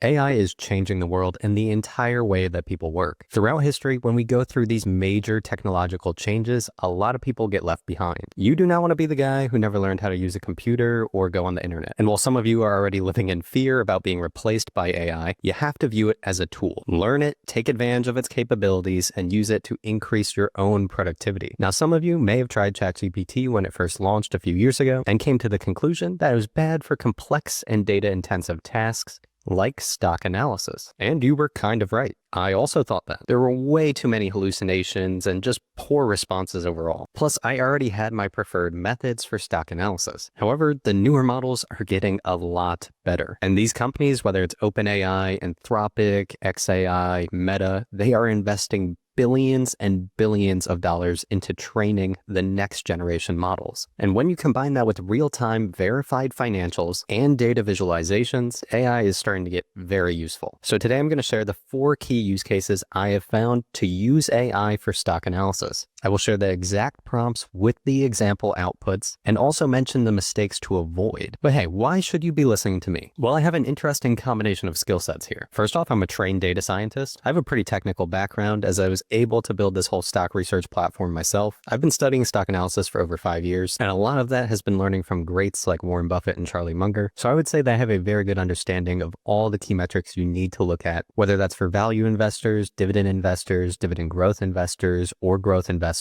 AI is changing the world and the entire way that people work. Throughout history, when we go through these major technological changes, a lot of people get left behind. You do not want to be the guy who never learned how to use a computer or go on the internet. And while some of you are already living in fear about being replaced by AI, you have to view it as a tool. Learn it, take advantage of its capabilities, and use it to increase your own productivity. Now, some of you may have tried ChatGPT when it first launched a few years ago and came to the conclusion that it was bad for complex and data-intensive tasks like stock analysis. And you were kind of right. I also thought that. There were way too many hallucinations and just poor responses overall. Plus, I already had my preferred methods for stock analysis. However, the newer models are getting a lot better. And these companies, whether it's OpenAI, Anthropic, xAI, Meta, they are investing billions and billions of dollars into training the next generation models. And when you combine that with real-time verified financials and data visualizations, AI is starting to get very useful. So today I'm going to share the 4 key use cases I have found to use AI for stock analysis. I will share the exact prompts with the example outputs and also mention the mistakes to avoid. But hey, why should you be listening to me? Well, I have an interesting combination of skill sets here. First off, I'm a trained data scientist. I have a pretty technical background as I was able to build this whole stock research platform myself. I've been studying stock analysis for over 5 years, and a lot of that has been learning from greats like Warren Buffett and Charlie Munger. So I would say that I have a very good understanding of all the key metrics you need to look at, whether that's for value investors, dividend growth investors, or growth investors.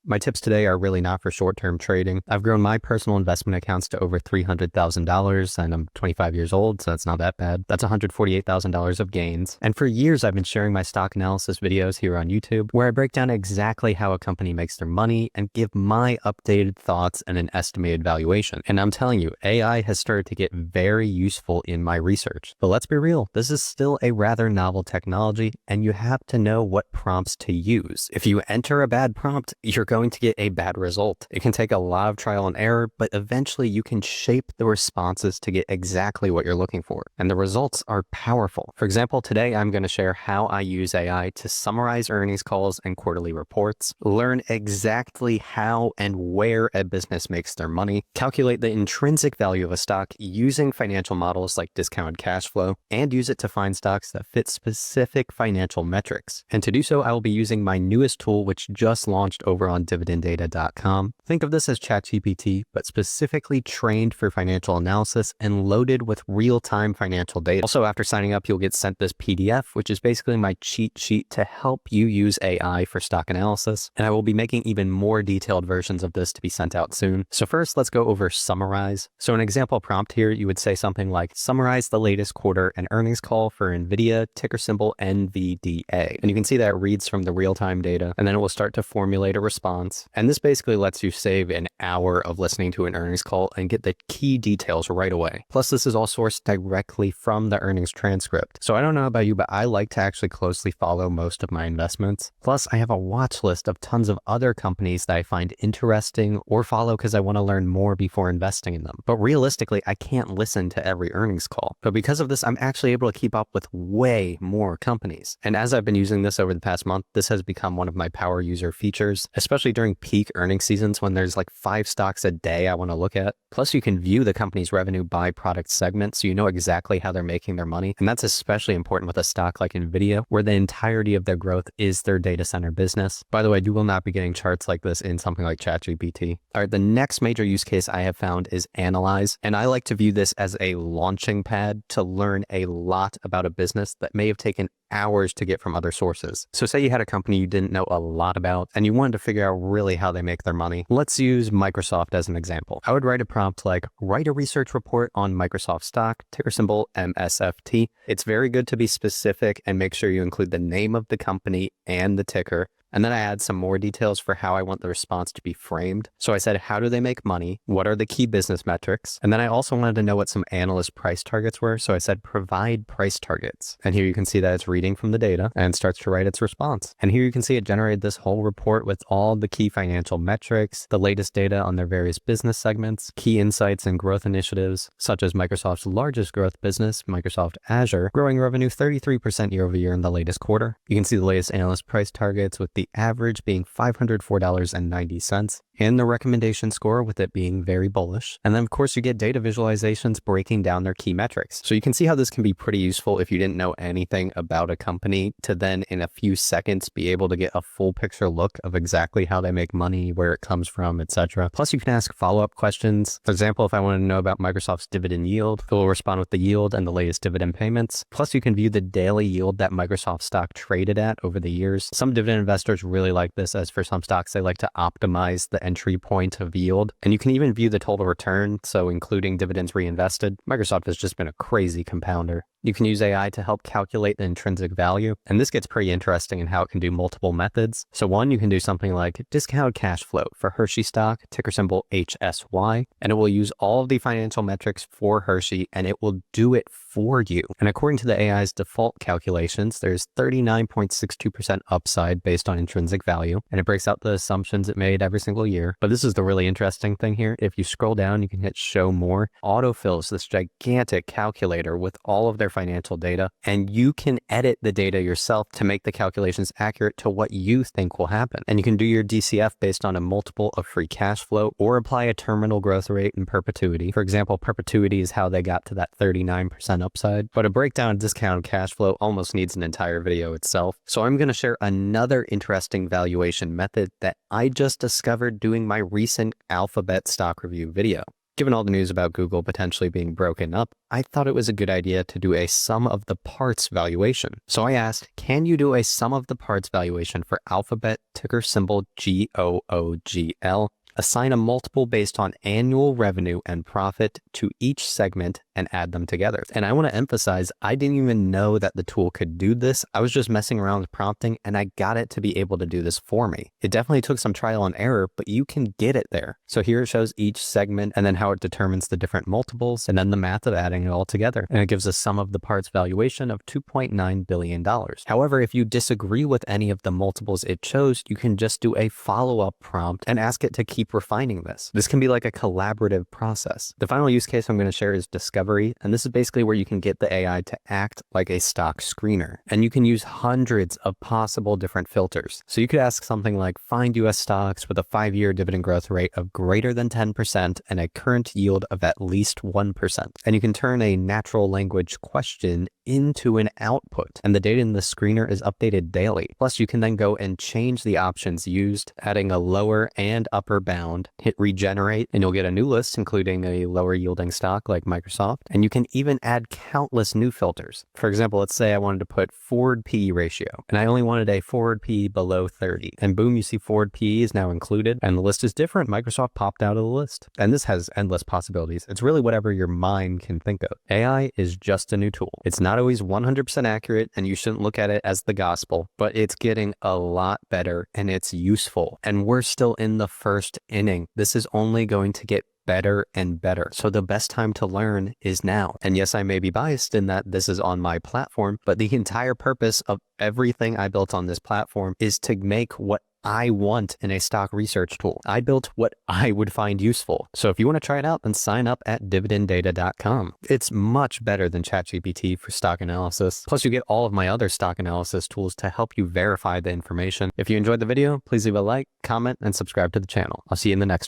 My tips today are really not for short-term trading. I've grown my personal investment accounts to over $300,000, and I'm 25 years old, so that's not that bad. That's $148,000 of gains. And for years, I've been sharing my stock analysis videos here on YouTube, where I break down exactly how a company makes their money and give my updated thoughts and an estimated valuation. And I'm telling you, AI has started to get very useful in my research. But let's be real, this is still a rather novel technology, and you have to know what prompts to use. If you enter a bad prompt, you're going to get a bad result. It can take a lot of trial and error, but eventually you can shape the responses to get exactly what you're looking for. And the results are powerful. For example, today I'm going to share how I use AI to summarize earnings calls and quarterly reports, learn exactly how and where a business makes their money, calculate the intrinsic value of a stock using financial models like discounted cash flow, and use it to find stocks that fit specific financial metrics. And to do so, I will be using my newest tool, which just launched over on dividenddata.com. Think of this as ChatGPT, but specifically trained for financial analysis and loaded with real-time financial data. Also, after signing up, you'll get sent this PDF, which is basically my cheat sheet to help you use AI for stock analysis. And I will be making even more detailed versions of this to be sent out soon. So first, let's go over summarize. So an example prompt here, you would say something like, summarize the latest quarter and earnings call for NVIDIA, ticker symbol NVDA. And you can see that it reads from the real-time data, and then it will start to formulate a response. And this basically lets you save an hour of listening to an earnings call and get the key details right away. Plus, this is all sourced directly from the earnings transcript. So I don't know about you, but I like to actually closely follow most of my investments. Plus, I have a watch list of tons of other companies that I find interesting or follow because I want to learn more before investing in them. But realistically, I can't listen to every earnings call. But because of this, I'm actually able to keep up with way more companies. And as I've been using this over the past month, this has become one of my power user features, especially during peak earnings seasons when there's like 5 stocks a day I want to look at. Plus, you can view the company's revenue by product segment, so you know exactly how they're making their money. And that's especially important with a stock like NVIDIA, where the entirety of their growth is their data center business. By the way, you will not be getting charts like this in something like ChatGPT. All right, the next major use case I have found is analyze. And I like to view this as a launching pad to learn a lot about a business that may have taken hours to get from other sources. So say you had a company you didn't know a lot about and you wanted to figure out really how they make their money. Let's use Microsoft as an example. I would write a prompt like, write a research report on Microsoft stock, ticker symbol MSFT. It's very good to be specific and make sure you include the name of the company and the ticker. And then I add some more details for how I want the response to be framed. So I said, how do they make money? What are the key business metrics? And then I also wanted to know what some analyst price targets were. So I said, provide price targets. And here you can see that it's reading from the data and starts to write its response. And here you can see it generated this whole report with all the key financial metrics, the latest data on their various business segments, key insights and growth initiatives, such as Microsoft's largest growth business, Microsoft Azure, growing revenue 33% year over year in the latest quarter. You can see the latest analyst price targets with the average being $504.90. and the recommendation score with it being very bullish. And then of course you get data visualizations breaking down their key metrics. So you can see how this can be pretty useful if you didn't know anything about a company to then in a few seconds be able to get a full picture look of exactly how they make money, where it comes from, etc. Plus you can ask follow-up questions. For example, if I want to know about Microsoft's dividend yield, it will respond with the yield and the latest dividend payments. Plus you can view the daily yield that Microsoft stock traded at over the years. Some dividend investors really like this, as for some stocks they like to optimize the entry point of yield. And you can even view the total return, so including dividends reinvested. Microsoft has just been a crazy compounder. You can use AI to help calculate the intrinsic value, and this gets pretty interesting in how it can do multiple methods. So one, you can do something like discounted cash flow for Hershey stock, ticker symbol HSY, and it will use all of the financial metrics for Hershey, and it will do it for you. And according to the AI's default calculations, there's 39.62% upside based on intrinsic value, and it breaks out the assumptions it made every single year. But this is the really interesting thing here. If you scroll down, you can hit show more. Autofills this gigantic calculator with all of their financial data, and you can edit the data yourself to make the calculations accurate to what you think will happen. And you can do your DCF based on a multiple of free cash flow or apply a terminal growth rate in perpetuity. For example, perpetuity is how they got to that 39% upside, but a breakdown of discounted cash flow almost needs an entire video itself. So I'm going to share another interesting valuation method that I just discovered doing my recent Alphabet stock review video. Given all the news about Google potentially being broken up, I thought it was a good idea to do a sum of the parts valuation. So I asked, can you do a sum of the parts valuation for Alphabet, ticker symbol GOOGL? Assign a multiple based on annual revenue and profit to each segment and add them together. And I want to emphasize, I didn't even know that the tool could do this. I was just messing around with prompting and I got it to be able to do this for me. It definitely took some trial and error, but you can get it there. So here it shows each segment and then how it determines the different multiples and then the math of adding it all together. And it gives a sum of the parts valuation of $2.9 billion. However, if you disagree with any of the multiples it chose, you can just do a follow-up prompt and ask it to keep refining this. This can be like a collaborative process. The final use case I'm going to share is discovery, and this is basically where you can get the AI to act like a stock screener, and you can use hundreds of possible different filters. So you could ask something like, find US stocks with a 5-year dividend growth rate of greater than 10% and a current yield of at least 1%. And you can turn a natural language question into an output, and the data in the screener is updated daily. Plus you can then go and change the options used, adding a lower and upper bound, hit regenerate, and you'll get a new list including a lower yielding stock like Microsoft. And you can even add countless new filters. For example, let's say I wanted to put forward PE ratio, and I only wanted a forward PE below 30, and boom, you see forward PE is now included, and the list is different. Microsoft popped out of the list, and this has endless possibilities. It's really whatever your mind can think of. AI is just a new tool. It's not always 100% accurate, and you shouldn't look at it as the gospel, but it's getting a lot better and it's useful. And we're still in the first inning. This is only going to get better and better. So the best time to learn is now. And yes, I may be biased in that this is on my platform, but the entire purpose of everything I built on this platform is to make what I want in a stock research tool. I built what I would find useful. So if you want to try it out, then sign up at dividenddata.com. It's much better than ChatGPT for stock analysis. Plus you get all of my other stock analysis tools to help you verify the information. If you enjoyed the video, please leave a like, comment, and subscribe to the channel. I'll see you in the next one.